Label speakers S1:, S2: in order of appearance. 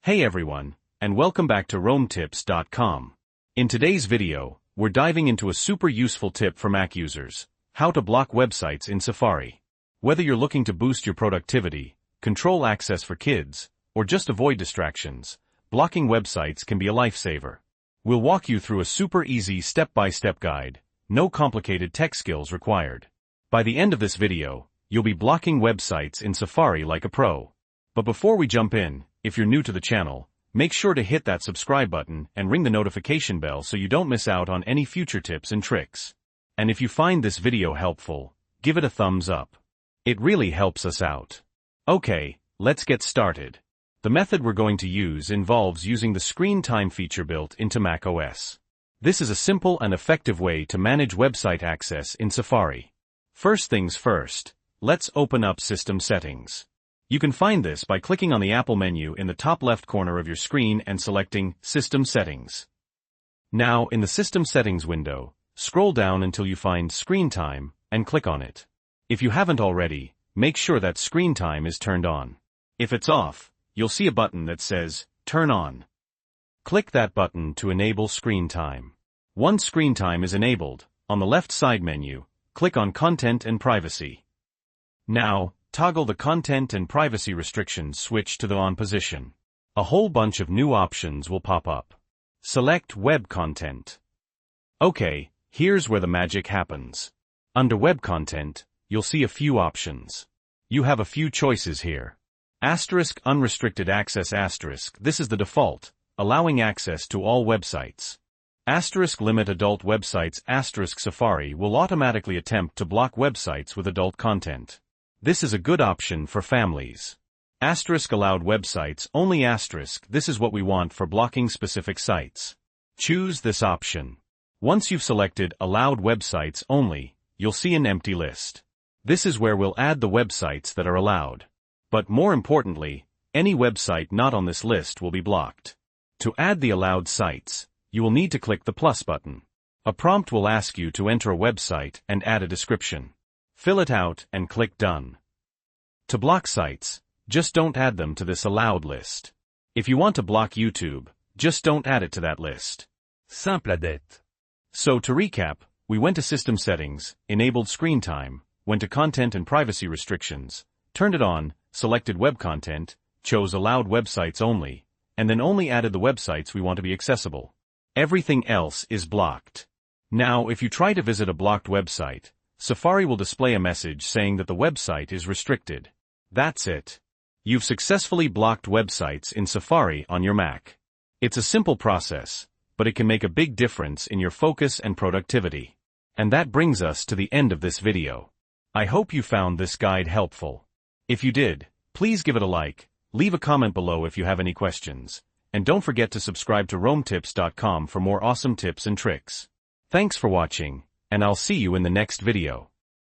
S1: Hey everyone, and welcome back to RoamTips.com. In today's video, we're diving into a super useful tip for Mac users: how to block websites in Safari. Whether you're looking to boost your productivity, control access for kids, or just avoid distractions, blocking websites can be a lifesaver. We'll walk you through a super easy step-by-step guide, no complicated tech skills required. By the end of this video, you'll be blocking websites in Safari like a pro. But before we jump in, if you're new to the channel, make sure to hit that subscribe button and ring the notification bell so you don't miss out on any future tips and tricks. And if you find this video helpful, give it a thumbs up. It really helps us out. Okay, let's get started. The method we're going to use involves using the screen time feature built into macOS. This is a simple and effective way to manage website access in Safari. First things first, let's open up System Settings. You can find this by clicking on the Apple menu in the top left corner of your screen and selecting System Settings. Now, in the System Settings window, scroll down until you find Screen Time and click on it. If you haven't already, make sure that Screen Time is turned on. If it's off, you'll see a button that says Turn On. Click that button to enable Screen Time. Once Screen Time is enabled, on the left side menu, click on Content and Privacy. Now, toggle the content and privacy restrictions switch to the on position. A whole bunch of new options will pop up. Select Web Content. Okay, here's where the magic happens. Under Web Content, you'll see a few options. You have a few choices here. Asterisk Unrestricted Access Asterisk, this is the default, allowing access to all websites. Asterisk Limit Adult Websites Asterisk Safari will automatically attempt to block websites with adult content. This is a good option for families. Asterisk Allowed Websites Only Asterisk, this is what we want for blocking specific sites. Choose this option. Once you've selected Allowed Websites Only, you'll see an empty list. This is where we'll add the websites that are allowed. But more importantly, any website not on this list will be blocked. To add the allowed sites, you will need to click the plus button. A prompt will ask you to enter a website and add a description. Fill it out and click Done. To block sites, just don't add them to this allowed list. If you want to block YouTube, just don't add it to that list.
S2: Simple à dette.
S1: So to recap, we went to System Settings, enabled Screen Time, went to Content and Privacy Restrictions, turned it on, selected Web Content, chose Allowed Websites Only, and then only added the websites we want to be accessible. Everything else is blocked. Now, if you try to visit a blocked website, Safari will display a message saying that the website is restricted. That's it. You've successfully blocked websites in Safari on your Mac. It's a simple process, but it can make a big difference in your focus and productivity. And that brings us to the end of this video. I hope you found this guide helpful. If you did, please give it a like, leave a comment below if you have any questions, and don't forget to subscribe to RoamTips.com for more awesome tips and tricks. Thanks for watching, and I'll see you in the next video.